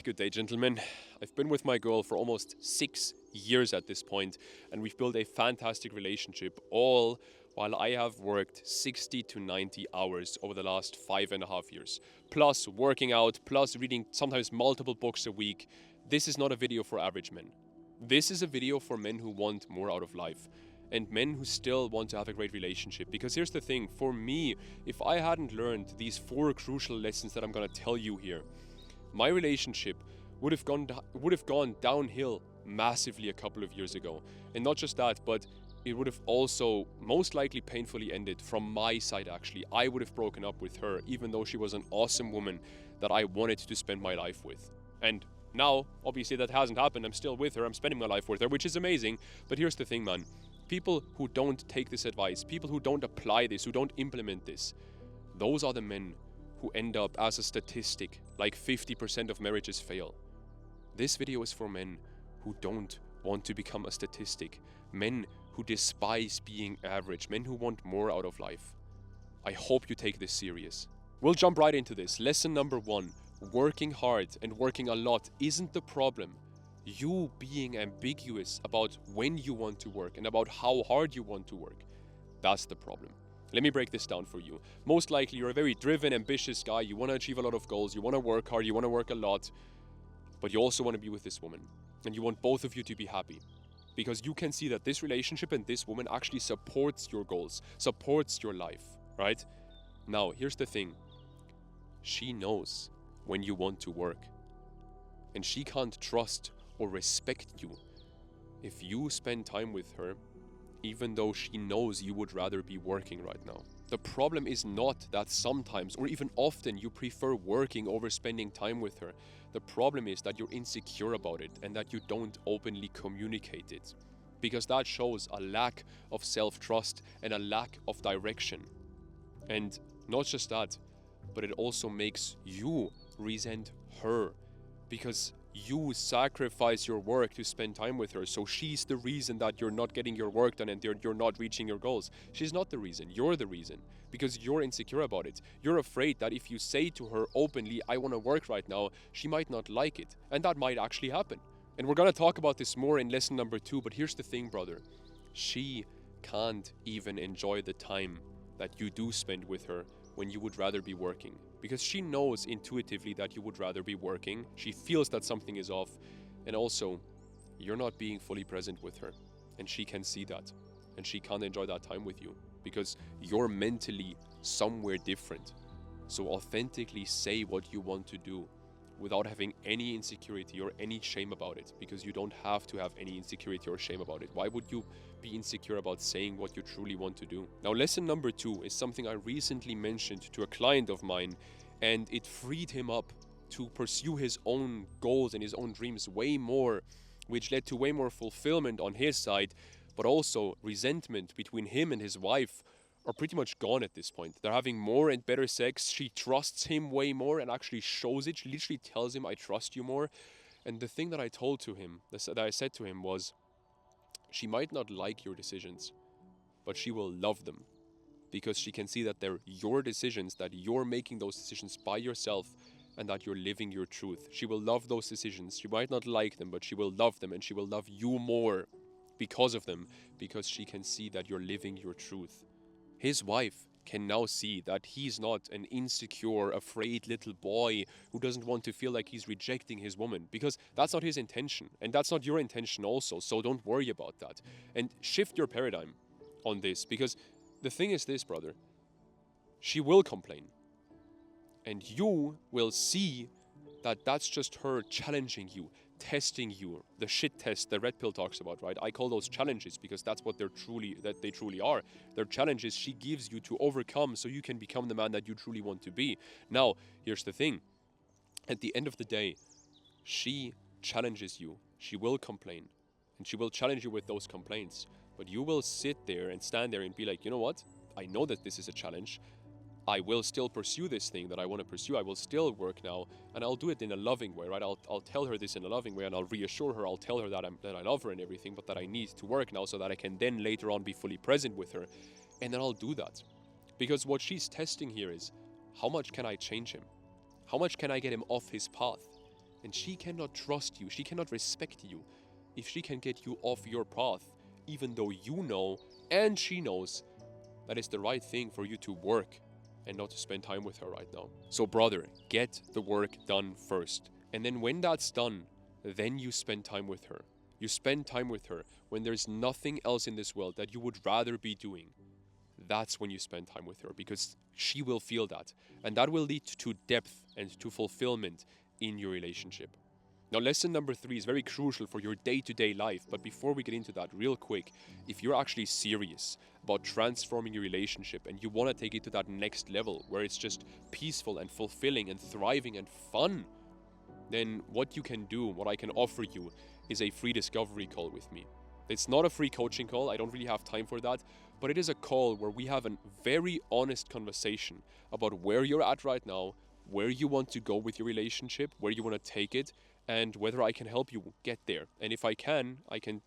Good day, gentlemen. I've been with my girl for almost 6 years at this point, and we've built a fantastic relationship, all while I have worked 60 to 90 hours over the last 5.5 years. Plus working out, plus reading sometimes multiple books a week. This is not a video for average men. This is a video for men who want more out of life. And men who still want to have a great relationship. Because here's the thing, for me, if I hadn't learned these 4 crucial lessons that I'm gonna tell you here, my relationship would have gone downhill massively a couple of years ago. And not just that, but it would have also most likely painfully ended from my side actually. I would have broken up with her even though she was an awesome woman that I wanted to spend my life with. And now, obviously that hasn't happened. I'm still with her. I'm spending my life with her, which is amazing. But here's the thing, man. People who don't take this advice, people who don't apply this, who don't implement this, those are the men who end up as a statistic, like 50% of marriages fail. This video is for men who don't want to become a statistic, men who despise being average, men who want more out of life. I hope you take this serious. We'll jump right into this. Lesson number 1, working hard and working a lot isn't the problem. You being ambiguous about when you want to work and about how hard you want to work, that's the problem. Let me break this down for you. Most likely you're a very driven, ambitious guy, you want to achieve a lot of goals, you want to work hard, you want to work a lot, but you also want to be with this woman. And you want both of you to be happy. Because you can see that this relationship and this woman actually supports your goals, supports your life, right? Now, here's the thing. She knows when you want to work. And she can't trust or respect you if you spend time with her even though she knows you would rather be working right now. The problem is not that sometimes or even often you prefer working over spending time with her. The problem is that you're insecure about it and that you don't openly communicate it. Because that shows a lack of self-trust and a lack of direction. And not just that, but it also makes you resent her. Because you sacrifice your work to spend time with her, so she's the reason that you're not getting your work done and you're not reaching your goals. She's not the reason, you're the reason, because you're insecure about it. You're afraid that if you say to her openly, I want to work right now, she might not like it, and that might actually happen. And we're gonna talk about this more in lesson number 2, but here's the thing, brother. She can't even enjoy the time that you do spend with her when you would rather be working. Because she knows intuitively that you would rather be working. She feels that something is off. And also, you're not being fully present with her. And she can see that. And she can't enjoy that time with you. Because you're mentally somewhere different. So authentically say what you want to do without having any insecurity or any shame about it, because you don't have to have any insecurity or shame about it. Why would you be insecure about saying what you truly want to do? Now, lesson number 2 is something I recently mentioned to a client of mine, and it freed him up to pursue his own goals and his own dreams way more, which led to way more fulfillment on his side, but also resentment between him and his wife are pretty much gone at this point. They're having more and better sex. She trusts him way more and actually shows it. She literally tells him, I trust you more. And the thing that I told to him, that I said to him was, she might not like your decisions, but she will love them because she can see that they're your decisions, that you're making those decisions by yourself and that you're living your truth. She will love those decisions. She might not like them, but she will love them and she will love you more because of them, because she can see that you're living your truth. His wife can now see that he's not an insecure, afraid little boy who doesn't want to feel like he's rejecting his woman, because that's not his intention, and that's not your intention also, so don't worry about that. And shift your paradigm on this, because the thing is this, brother, she will complain, and you will see that that's just her challenging you, testing you, the shit test the red pill talks about, right? I call those challenges because that's what they truly are. They're challenges she gives you to overcome so you can become the man that you truly want to be. Now, here's the thing. At the end of the day, she challenges you. She will complain and she will challenge you with those complaints, but you will sit there and stand there and be like, you know what? I know that this is a challenge. I will still pursue this thing that I want to pursue. I will still work now, and I'll do it in a loving way, right? I'll tell her this in a loving way, and I'll reassure her. I'll tell her that I love her and everything, but that I need to work now so that I can then later on be fully present with her, and then I'll do that. Because what she's testing here is, how much can I change him? How much can I get him off his path? And she cannot trust you, she cannot respect you if she can get you off your path, even though you know and she knows that it's the right thing for you to work and not to spend time with her right now. So brother, get the work done first. And then when that's done, then you spend time with her. You spend time with her when there's nothing else in this world that you would rather be doing. That's when you spend time with her, because she will feel that. And that will lead to depth and to fulfillment in your relationship. Now, lesson number 3 is very crucial for your day-to-day life. But before we get into that, real quick, if you're actually serious about transforming your relationship and you want to take it to that next level where it's just peaceful and fulfilling and thriving and fun, then what you can do, what I can offer you, is a free discovery call with me. It's not a free coaching call, I don't really have time for that, but it is a call where we have a very honest conversation about where you're at right now, where you want to go with your relationship, where you want to take it, and whether I can help you get there. And if I can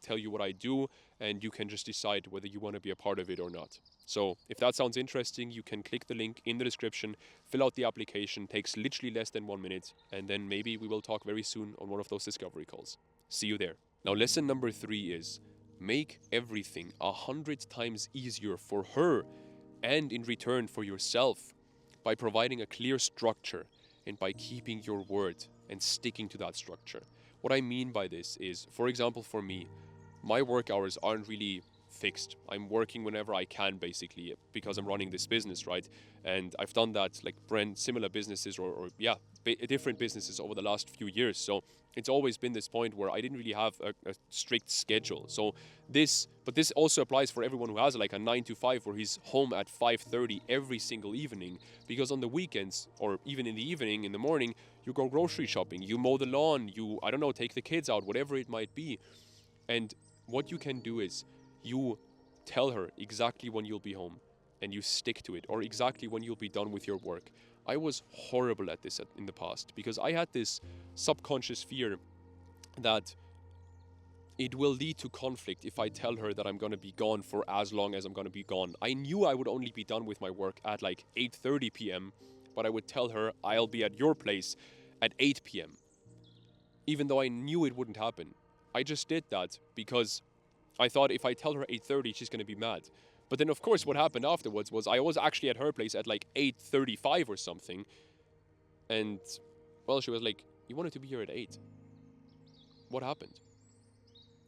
tell you what I do, and you can just decide whether you want to be a part of it or not. So if that sounds interesting, you can click the link in the description, fill out the application, takes literally less than 1 minute, and then maybe we will talk very soon on one of those discovery calls. See you there. Now, lesson number 3 is make everything 100 times easier for her and in return for yourself by providing a clear structure and by keeping your word and sticking to that structure. What I mean by this is, for example, for me, my work hours aren't really fixed. I'm working whenever I can, basically, because I'm running this business, right? And I've done that like similar businesses or different businesses over the last few years. So it's always been this point where I didn't really have a strict schedule. So this also applies for everyone who has like a 9 to 5 where he's home at 5:30 every single evening, because on the weekends or even in the evening, in the morning, you go grocery shopping, you mow the lawn, you, I don't know, take the kids out, whatever it might be. And what you can do is you tell her exactly when you'll be home and you stick to it, or exactly when you'll be done with your work. I was horrible at this in the past because I had this subconscious fear that it will lead to conflict if I tell her that I'm going to be gone for as long as I'm going to be gone. I knew I would only be done with my work at like 8:30 p.m., but I would tell her I'll be at your place at 8 p.m. even though I knew it wouldn't happen. I just did that because I thought if I tell her 8:30, she's going to be mad. But then, of course, what happened afterwards was I was actually at her place at like 8:35 or something. And, well, she was like, you wanted to be here at 8. What happened?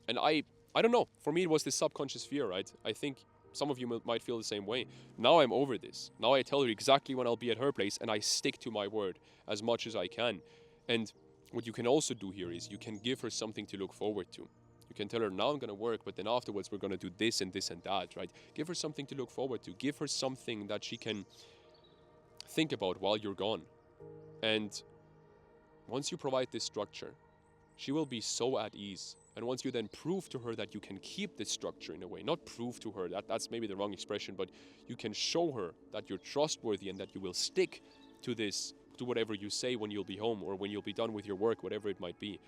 And I don't know. For me, it was this subconscious fear, right? I think some of you might feel the same way. Now I'm over this. Now I tell her exactly when I'll be at her place, and I stick to my word as much as I can. And what you can also do here is you can give her something to look forward to. You can tell her, now I'm going to work, but then afterwards we're going to do this and this and that, right? Give her something to look forward to. Give her something that she can think about while you're gone. And once you provide this structure, she will be so at ease. And once you then prove to her that you can keep this structure in a way, not prove to her, that's maybe the wrong expression, but you can show her that you're trustworthy and that you will stick to this, to whatever you say when you'll be home or when you'll be done with your work, whatever it might be.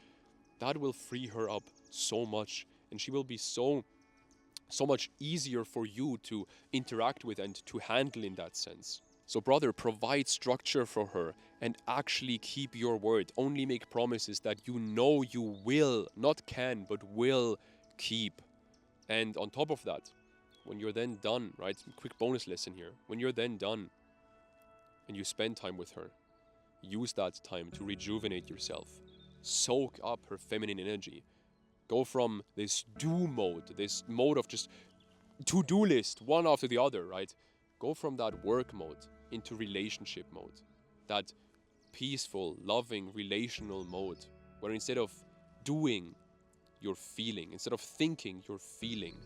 That will free her up so much, and she will be so much easier for you to interact with and to handle in that sense. So brother, provide structure for her and actually keep your word. Only make promises that you know you will, not can, but will keep. And on top of that, when you're then done, right, quick bonus lesson here, when you're then done and you spend time with her, use that time to rejuvenate yourself. Soak up her feminine energy. Go from this do mode, this mode of just to-do list, one after the other, right? Go from that work mode into relationship mode. That peaceful, loving, relational mode, where instead of doing, you're feeling. Instead of thinking, you're feeling.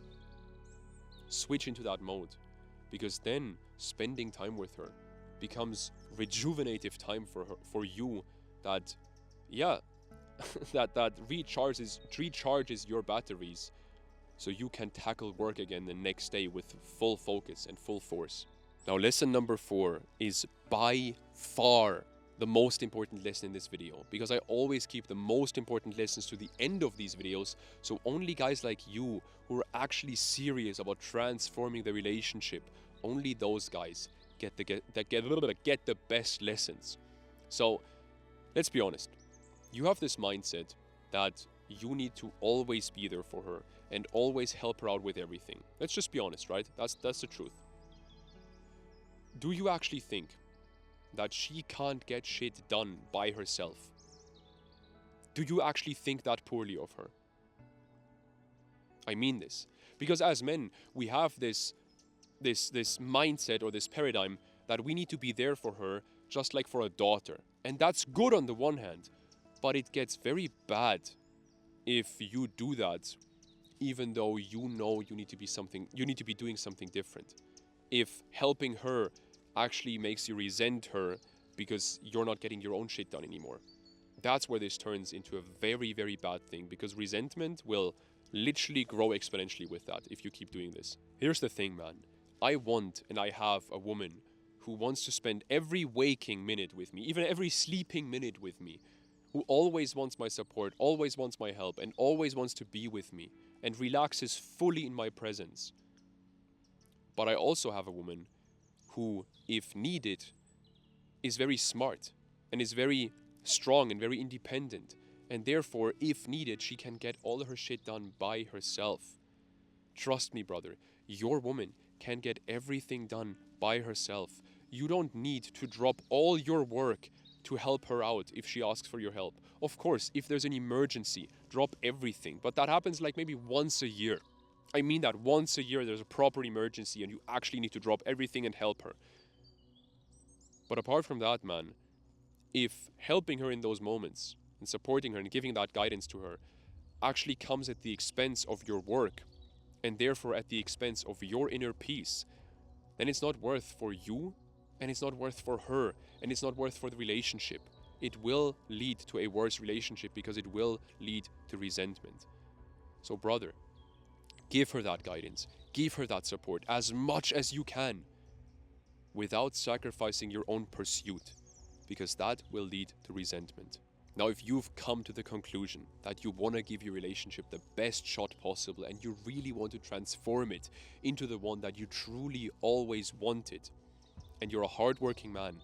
Switch into that mode, because then spending time with her becomes rejuvenative time for you that, yeah, that recharges your batteries so you can tackle work again the next day with full focus and full force. Now, lesson number 4 is by far the most important lesson in this video, because I always keep the most important lessons to the end of these videos, so only guys like you who are actually serious about transforming the relationship, only those guys get the best lessons. So let's be honest. You have this mindset that you need to always be there for her and always help her out with everything. Let's just be honest, right? That's the truth. Do you actually think that she can't get shit done by herself? Do you actually think that poorly of her? I mean this. Because as men, we have this mindset or this paradigm that we need to be there for her just like for a daughter. And that's good on the one hand, but it gets very bad if you do that even though you know you need to be doing something different. If helping her actually makes you resent her because you're not getting your own shit done anymore. That's where this turns into a very, very bad thing, because resentment will literally grow exponentially with that if you keep doing this. Here's the thing, man. I want and I have a woman who wants to spend every waking minute with me, even every sleeping minute with me, who always wants my support, always wants my help, and always wants to be with me and relaxes fully in my presence. But I also have a woman who, if needed, is very smart and is very strong and very independent. And therefore, if needed, she can get all her shit done by herself. Trust me, brother, your woman can get everything done by herself. You don't need to drop all your work to help her out if she asks for your help. Of course, if there's an emergency, drop everything. But that happens like maybe once a year. I mean that once a year there's a proper emergency and you actually need to drop everything and help her. But apart from that, man, if helping her in those moments and supporting her and giving that guidance to her actually comes at the expense of your work and therefore at the expense of your inner peace, then it's not worth for you and it's not worth for her and it's not worth for the relationship. It will lead to a worse relationship because it will lead to resentment. So brother, give her that guidance, give her that support as much as you can without sacrificing your own pursuit, because that will lead to resentment. Now, if you've come to the conclusion that you want to give your relationship the best shot possible and you really want to transform it into the one that you truly always wanted, and you're a hardworking man,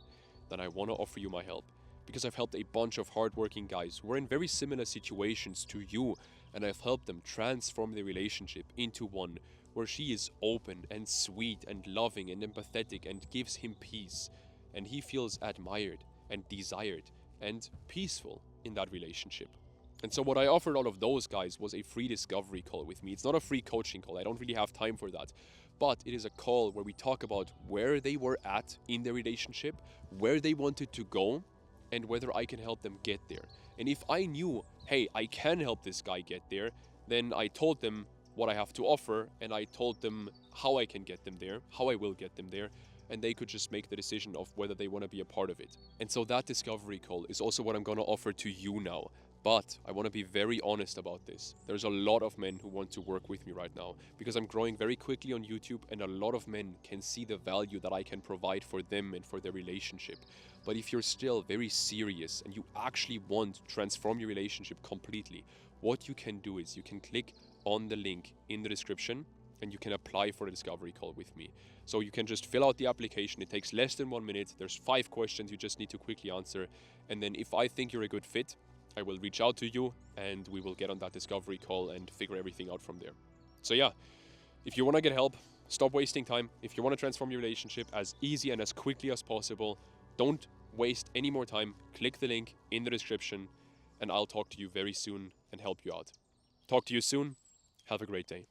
then I want to offer you my help, because I've helped a bunch of hardworking guys who are in very similar situations to you, and I've helped them transform their relationship into one where she is open and sweet and loving and empathetic and gives him peace, and he feels admired and desired and peaceful in that relationship. And so what I offered all of those guys was a free discovery call with me. It's not a free coaching call. I don't really have time for that. But it is a call where we talk about where they were at in their relationship, where they wanted to go, and whether I can help them get there. And if I knew, hey, I can help this guy get there, then I told them what I have to offer, and I told them how I can get them there, how I will get them there, and they could just make the decision of whether they want to be a part of it. And so that discovery call is also what I'm going to offer to you now. But I want to be very honest about this. There's a lot of men who want to work with me right now because I'm growing very quickly on YouTube, and a lot of men can see the value that I can provide for them and for their relationship. But if you're still very serious and you actually want to transform your relationship completely, what you can do is you can click on the link in the description and you can apply for a discovery call with me. So you can just fill out the application. It takes less than 1 minute. There's 5 questions you just need to quickly answer. And then if I think you're a good fit, I will reach out to you and we will get on that discovery call and figure everything out from there. So yeah, if you want to get help, stop wasting time. If you want to transform your relationship as easy and as quickly as possible, don't waste any more time. Click the link in the description and I'll talk to you very soon and help you out. Talk to you soon. Have a great day.